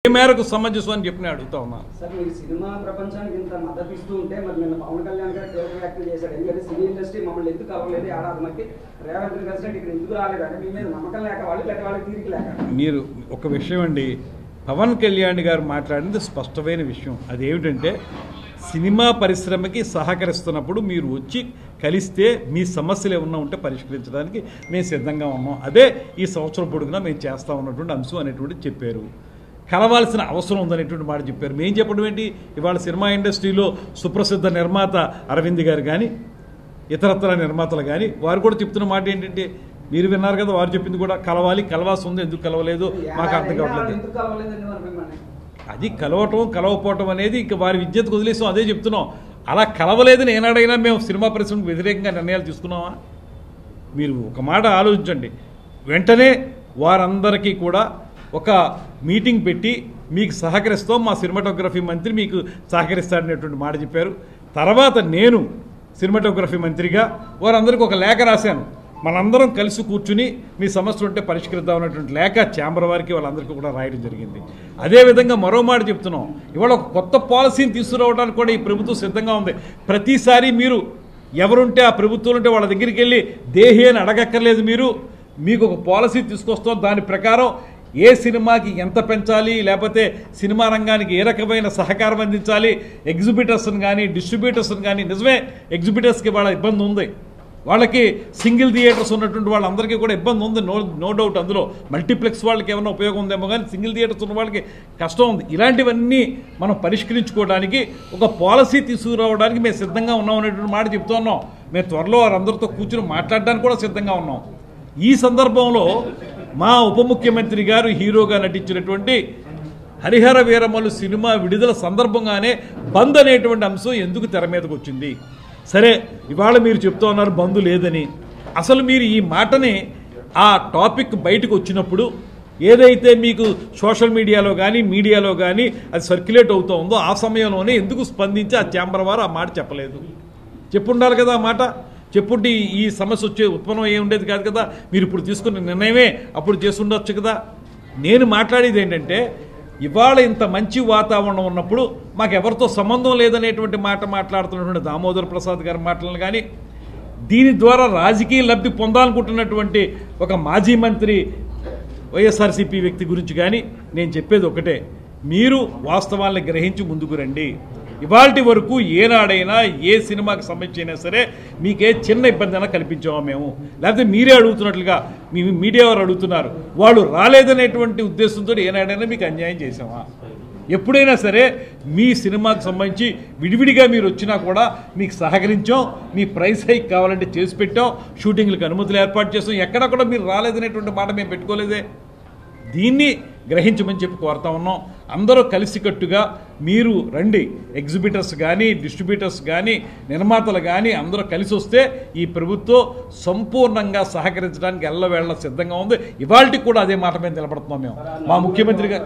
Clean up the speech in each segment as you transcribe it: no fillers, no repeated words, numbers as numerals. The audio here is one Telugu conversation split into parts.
ఏ మేరకు సమంజసం అని చెప్పి అడుగుతా ఉన్నాను. సార్ మీరు సినిమా ప్రపంచానికి ఇంత మద్దతు ఇస్తూ ఉంటే మరి నిన్న పవన్ కళ్యాణ్ గారు కీలక వ్యాఖ్యలు చేశాడు. ఎందుకంటే సినీ ఇండస్ట్రీ మమ్మల్ని ఎందుకు కలవలేదు ఏడాది మధ్య రేవంత్ ప్రెసిడెంట్ ఇక్కడ ఎందుకు రాలేదంటే మీ మీద నమ్మకం లేక వాళ్ళు లేక వాళ్ళకి తీరిక లేక. మీరు ఒక విషయం అండి, పవన్ కళ్యాణ్ గారు మాట్లాడింది స్పష్టమైన విషయం. అదేమిటంటే సినిమా పరిశ్రమకి సహకరిస్తున్నప్పుడు మీరు వచ్చి కలిస్తే మీ సమస్యలు ఏమన్నా ఉంటే పరిష్కరించడానికి మేము సిద్ధంగా ఉన్నాం. అదే ఈ సంవత్సరం పొడుగునా మేము చేస్తా ఉన్నటువంటి అంశం అనేటువంటిది చెప్పారు. కలవాల్సిన అవసరం ఉందనేటువంటి మాట చెప్పారు. మేము చెప్పడం ఏంటి, ఇవాళ సినిమా ఇండస్ట్రీలో సుప్రసిద్ధ నిర్మాత అరవింద్ గారు కానీ ఇతరత్ర నిర్మాతలు కానీ వారు కూడా చెప్తున్న మాట ఏంటంటే, మీరు విన్నారు కదా, వారు చెప్పింది కూడా కలవాలి, కలవాల్సి ఉంది, ఎందుకు కలవలేదు మాకు అర్థం కావట్లేదు. అది కలవకపోవటం అనేది ఇక వారి విద్యతకు వదిలేసాం, అదే చెప్తున్నాం. అలా కలవలేదని ఏనాడైనా మేము సినిమా పరిశ్రమకు వ్యతిరేకంగా నిర్ణయాలు తీసుకున్నామా? మీరు ఒక మాట ఆలోచించండి. వెంటనే వారందరికీ కూడా ఒక మీటింగ్ పెట్టి మీకు సహకరిస్తాం, మా సినిమాటోగ్రఫీ మంత్రి మీకు సహకరిస్తాడనేటువంటి మాట చెప్పారు. తర్వాత నేను సినిమాటోగ్రఫీ మంత్రిగా వారందరికీ ఒక లేఖ రాశాను. మనందరం కలిసి కూర్చుని మీ సమస్యలు ఉంటే పరిష్కరిద్దాం అనేటువంటి లేఖ ఛాంబర్ వారికి వాళ్ళందరికీ కూడా రాయడం జరిగింది. అదేవిధంగా మరో మాట చెప్తున్నాం, ఇవాళ ఒక కొత్త పాలసీని తీసుకురావడానికి కూడా ఈ ప్రభుత్వం సిద్ధంగా ఉంది. ప్రతిసారి మీరు ఎవరుంటే ఆ ప్రభుత్వం ఉంటే వాళ్ళ దగ్గరికి వెళ్ళి దేహి అని అడగక్కర్లేదు. మీకు ఒక పాలసీ తీసుకొస్తాం, దాని ప్రకారం ఏ సినిమాకి ఎంత పెంచాలి, లేకపోతే సినిమా రంగానికి ఏ రకమైన సహకారం అందించాలి, ఎగ్జిబిటర్స్ని కానీ డిస్ట్రిబ్యూటర్స్ని కానీ. నిజమే, ఎగ్జిబిటర్స్కి వాళ్ళ ఇబ్బంది ఉంది, వాళ్ళకి సింగిల్ థియేటర్స్ ఉన్నటువంటి వాళ్ళందరికీ కూడా ఇబ్బంది ఉంది, నో డౌట్. అందులో మల్టీప్లెక్స్ వాళ్ళకి ఏమైనా ఉపయోగం ఉందేమో కానీ సింగిల్ థియేటర్స్ ఉన్న వాళ్ళకి కష్టం ఉంది. ఇలాంటివన్నీ మనం పరిష్కరించుకోవడానికి ఒక పాలసీ తీసుకురావడానికి మేము సిద్ధంగా ఉన్నాం అనేటువంటి మాట చెప్తున్నాం. మేము త్వరలో వారందరితో కూర్చుని మాట్లాడడానికి కూడా సిద్ధంగా ఉన్నాం. ఈ సందర్భంలో మా ఉప ముఖ్యమంత్రి గారు హీరోగా నటించినటువంటి హరిహర వీరమల్లు సినిమా విడుదల సందర్భంగానే బంద్ అనేటువంటి అంశం ఎందుకు తెర మీదకి వచ్చింది? సరే, ఇవాళ మీరు చెప్తూ ఉన్నారు బంద్ లేదని. అసలు మీరు ఈ మాటని ఆ టాపిక్ బయటకు వచ్చినప్పుడు ఏదైతే మీకు సోషల్ మీడియాలో కానీ మీడియాలో కానీ అది సర్క్యులేట్ అవుతూ ఉందో ఆ సమయంలోనే ఎందుకు స్పందించి ఆ ఛాంబర్ వారు ఆ మాట చెప్పలేదు? చెప్పుండాలి కదా ఆ మాట. చెప్పుంటే ఈ సమస్య ఉత్పన్నం ఏ ఉండేది కాదు కదా. మీరు ఇప్పుడు తీసుకున్న నిర్ణయమే అప్పుడు చేసి ఉండొచ్చు కదా. నేను మాట్లాడేది ఏంటంటే, ఇవాళ ఇంత మంచి వాతావరణం ఉన్నప్పుడు మాకెవరితో సంబంధం లేదనేటువంటి మాట మాట్లాడుతున్నటువంటి దామోదర్ ప్రసాద్ గారి మాటలను కానీ, దీని ద్వారా రాజకీయ లబ్ధి పొందాలనుకుంటున్నటువంటి ఒక మాజీ మంత్రి వైఎస్ఆర్సీపీ వ్యక్తి గురించి కానీ నేను చెప్పేది ఒకటే, మీరు వాస్తవాలను గ్రహించి ముందుకు రండి. ఇవాల్టి వరకు ఏనాడైనా ఏ సినిమాకి సంబంధించి అయినా సరే మీకే చిన్న ఇబ్బంది అయినా కల్పించామా మేము? లేకపోతే మీరే అడుగుతున్నట్లుగా మీ మీడియా వారు అడుగుతున్నారు, వాళ్ళు రాలేదనేటువంటి ఉద్దేశంతో ఏనాడైనా మీకు అన్యాయం చేసామా? ఎప్పుడైనా సరే మీ సినిమాకి సంబంధించి విడివిడిగా మీరు వచ్చినా కూడా మీకు సహకరించాం, మీ ప్రైస్ హైక్ కావాలంటే చేసి పెట్టాం, షూటింగ్లకు అనుమతులు ఏర్పాటు చేసాం, ఎక్కడ కూడా మీరు రాలేదనేటువంటి మాట మేము పెట్టుకోలేదే. దీన్ని గ్రహించమని చెప్పి కోరుతా ఉన్నాం. అందరూ కలిసికట్టుగా మీరు రండి, ఎగ్జిబిటర్స్ కానీ డిస్ట్రిబ్యూటర్స్ కానీ నిర్మాతలు కానీ అందరూ కలిసి వస్తే ఈ ప్రభుత్వం సంపూర్ణంగా సహకరించడానికి ఎల్లవేళ సిద్ధంగా ఉంది. ఇవాళకి కూడా అదే మాట మీద నిలబడుతున్నాం మేము. మా ముఖ్యమంత్రిగా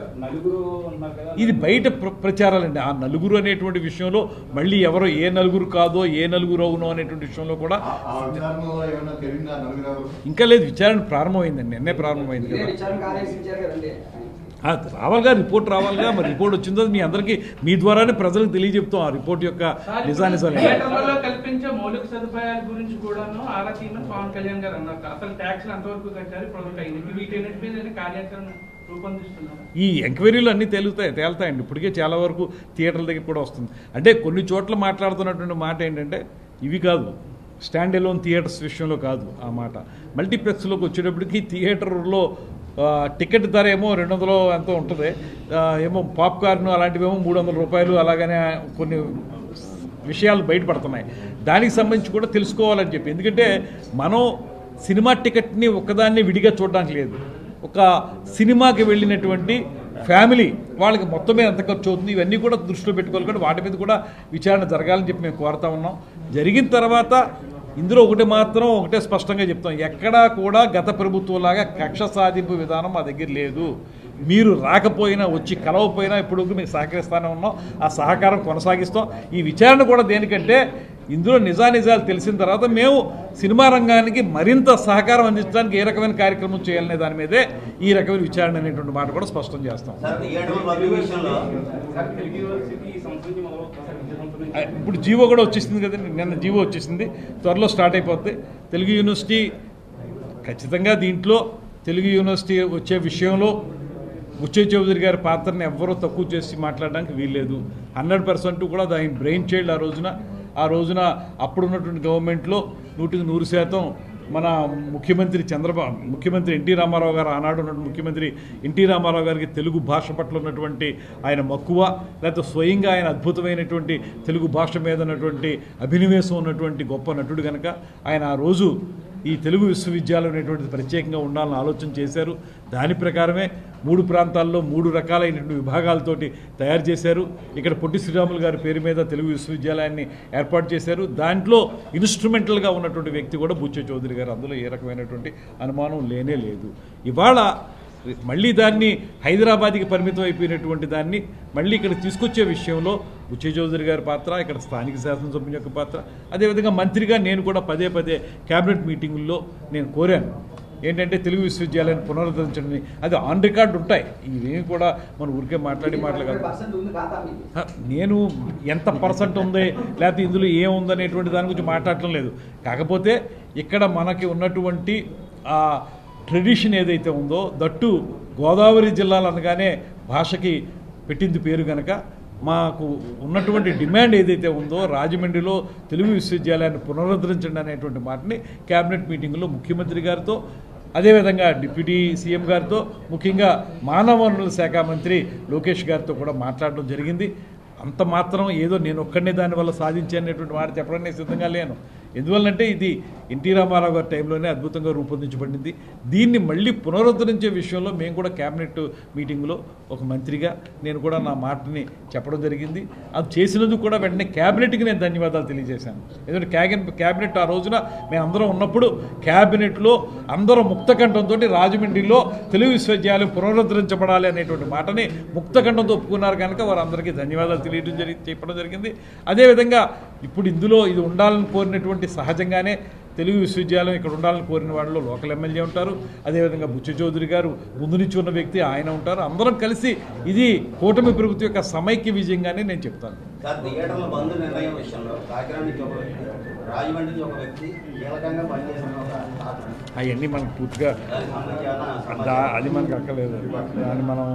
ఇది బయట ప్రచారాలండి. ఆ నలుగురు అనేటువంటి విషయంలో మళ్ళీ ఎవరో ఏ నలుగురు కాదో ఏ నలుగురు అవునో అనేటువంటి విషయంలో కూడా ఇంకా లేదు. విచారణ ప్రారంభమైందండి, నిన్నే ప్రారంభమైంది కదా. రావాలిగా, రిపోర్ట్ రావాలిగా. మరి రిపోర్ట్ వచ్చిందో మీ అందరికీ మీ ద్వారానే ప్రజలకు తెలియజెప్తాం ఆ రిపోర్ట్ యొక్క నిజానిజాలు. కల్పించే మౌలిక సదుపాయాల గురించి కూడాను ఆరా తీయమని పవన్ కళ్యాణ్ గారు అన్నారు. అసలు ట్యాక్స్ ఎంతవరకు కట్టారు, ప్రొజెక్ట్ అయింది, వీటన్నిటి మీద కార్యాచరణ రూపొందిస్తున్నారు. ఈ ఎంక్వైరీలు అన్నీ తేలుతాయండి. ఇప్పటికే చాలా వరకు థియేటర్ల దగ్గర కూడా వస్తుంది. అంటే కొన్ని చోట్ల మాట్లాడుతున్నటువంటి మాట ఏంటంటే, ఇవి కాదు స్టాండ్ ఎలోన్ థియేటర్స్ విషయంలో కాదు ఆ మాట. మల్టీప్లెక్స్లోకి వచ్చేటప్పటికి థియేటర్లో టికెట్ ధర ఏమో 200 ఎంతో ఉంటుంది, ఏమో పాప్కార్న్ అలాంటివేమో 300 రూపాయలు. అలాగనే కొన్ని విషయాలు బయటపడుతున్నాయి. దానికి సంబంధించి కూడా తెలుసుకోవాలని చెప్పి, ఎందుకంటే మనం సినిమా టికెట్ని ఒక్కదాన్ని విడిగా చూడడానికి లేదు. ఒక సినిమాకి వెళ్ళినటువంటి ఫ్యామిలీ వాళ్ళకి మొత్తం మీద ఎంత ఖర్చు అవుతుంది, ఇవన్నీ కూడా దృష్టిలో పెట్టుకోవాలి. కానీ వాటి మీద కూడా విచారణ జరగాలని చెప్పి మేము కోరుతా ఉన్నాం. జరిగిన తర్వాత ఇందులో ఒకటే స్పష్టంగా చెప్తాం, ఎక్కడా కూడా గత ప్రభుత్వంలాగా కక్ష సాధింపు విధానం మా దగ్గర లేదు. మీరు రాకపోయినా వచ్చి కలవకపోయినా ఇప్పుడు మీకు సహకరిస్తూనే ఉన్నాం, ఆ సహకారం కొనసాగిస్తాం. ఈ విచారణ కూడా దేనికంటే ఇందులో నిజానిజాలు తెలిసిన తర్వాత మేము సినిమా రంగానికి మరింత సహకారం అందించడానికి ఏ రకమైన కార్యక్రమం చేయాలనే దాని మీదే ఈ రకమైన విచారణ అనేటువంటి మాట కూడా స్పష్టం చేస్తాం. ఇప్పుడు జీవో కూడా వచ్చేసింది కదండి, నిన్న జీవో వచ్చేసింది, త్వరలో స్టార్ట్ అయిపోద్ది. తెలుగు యూనివర్సిటీ ఖచ్చితంగా దీంట్లో తెలుగు యూనివర్సిటీ వచ్చే విషయంలో బుచ్చయ్య చౌదరి గారి పాత్రని ఎవ్వరూ తక్కువ చేసి మాట్లాడడానికి వీల్లేదు. 100% కూడా దాని బ్రెయిన్ చైల్డ్ ఆ రోజున అప్పుడున్నటువంటి గవర్నమెంట్లో 100% మన ముఖ్యమంత్రి ఎన్టీ రామారావు గారు, ఆనాడు ఉన్నటువంటి ముఖ్యమంత్రి ఎన్టీ రామారావు గారికి తెలుగు భాష పట్ల ఉన్నటువంటి ఆయన మక్కువ, లేకపోతే స్వయంగా ఆయన అద్భుతమైనటువంటి తెలుగు భాష మీద ఉన్నటువంటి అభినవేశం ఉన్నటువంటి గొప్ప నటుడు కనుక ఆయన ఆ రోజు ఈ తెలుగు విశ్వవిద్యాలయం అనేటువంటిది ప్రత్యేకంగా ఉండాలని ఆలోచన చేశారు. దాని ప్రకారమే 3 ప్రాంతాల్లో 3 రకాలైనటువంటి విభాగాలతోటి తయారు చేశారు. ఇక్కడ పొట్టి శ్రీరాములు గారి పేరు మీద తెలుగు విశ్వవిద్యాలయాన్ని ఏర్పాటు చేశారు. దాంట్లో ఇన్స్ట్రుమెంటల్గా ఉన్నటువంటి వ్యక్తి కూడా బుచ్చయ్య చౌదరి గారు. అందులో ఏ రకమైనటువంటి అనుమానం లేనే లేదు. ఇవాళ మళ్ళీ దాన్ని హైదరాబాద్కి పరిమితం అయిపోయినటువంటి దాన్ని మళ్ళీ ఇక్కడ తీసుకొచ్చే విషయంలో బుచ్చయ్య చౌదరి గారి పాత్ర, ఇక్కడ స్థానిక శాసనసభ్యుని యొక్క పాత్ర, అదేవిధంగా మంత్రిగా నేను కూడా పదే క్యాబినెట్ మీటింగుల్లో నేను కోరాను ఏంటంటే తెలుగు విశ్వవిద్యాలయాన్ని పునరుద్ధరించండి. అది ఆన్ రికార్డు ఉంటాయి, ఇవేమి కూడా మనం ఊరికే మాట్లాడి నేను ఎంత పర్సెంట్ ఉంది లేకపోతే ఇందులో ఏముందనేటువంటి దాని గురించి మాట్లాడటం లేదు. కాకపోతే ఇక్కడ మనకి ఉన్నటువంటి ట్రెడిషన్ ఏదైతే ఉందో, దట్టు గోదావరి జిల్లాలు అనగానే భాషకి పెట్టింది పేరు కనుక మాకు ఉన్నటువంటి డిమాండ్ ఏదైతే ఉందో రాజమండ్రిలో తెలుగు విశ్వవిద్యాలయాన్ని పునరుద్ధరించండి అనేటువంటి మాటని క్యాబినెట్ మీటింగ్లో ముఖ్యమంత్రి గారితో, అదేవిధంగా డిప్యూటీ సీఎం గారితో, ముఖ్యంగా మానవ వనరుల శాఖ మంత్రి లోకేష్ గారితో కూడా మాట్లాడడం జరిగింది. అంత మాత్రం ఏదో నేను ఒక్కడనే దానివల్ల సాధించేటువంటి మాట చెప్పడానికి సిద్ధంగా లేను. ఎందువల్లంటే ఇది ఎన్టీ రామారావు గారి టైంలోనే అద్భుతంగా రూపొందించబడింది. దీన్ని మళ్ళీ పునరుద్ధరించే విషయంలో మేము కూడా క్యాబినెట్ మీటింగ్లో ఒక మంత్రిగా నేను కూడా నా మాటని చెప్పడం జరిగింది. అది చేసినందుకు కూడా వెంటనే క్యాబినెట్కి నేను ధన్యవాదాలు తెలియజేశాను. ఎందుకంటే క్యాబినెట్ ఆ రోజున మేము అందరం ఉన్నప్పుడు క్యాబినెట్లో అందరూ ముక్తకంఠంతో రాజమండ్రిలో తెలుగు విశ్వవిద్యాలయం పునరుద్ధరించబడాలి అనేటువంటి మాటని ముక్తకంఠంతో ఒప్పుకున్నారు కనుక వారందరికీ ధన్యవాదాలు చెప్పడం జరిగింది. అదేవిధంగా ఇప్పుడు ఇందులో ఇది ఉండాలని కోరినటువంటి సహజంగానే తెలుగు విశ్వవిద్యాలయం ఇక్కడ ఉండాలని కోరిన వాళ్ళలో లోకల్ ఎమ్మెల్యే ఉంటారు, అదేవిధంగా బుచ్చయ్య చౌదరి గారు ముందు నుంచి ఉన్న వ్యక్తి ఆయన ఉంటారు. అందరం కలిసి ఇది కూటమి ప్రభుత్వం యొక్క సమైక్య విజయంగానే నేను చెప్తాను. అవన్నీ మనకు పూర్తిగా అది మనకు అక్కర్లేదు. దాన్ని మనం